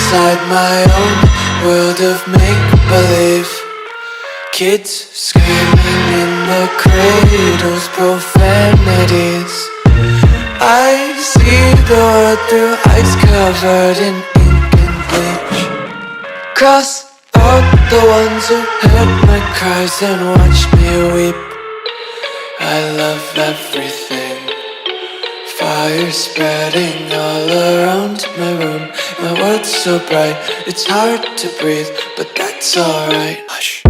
inside my own world of make-believe. Kids screaming in the cradles, profanities. I see the world through eyes covered in ink and bleach. Cross out the ones who heard my cries and watched me weep. I love everything. Fire spreading all around my room. My world's so bright, it's hard to breathe, but that's alright. Hush.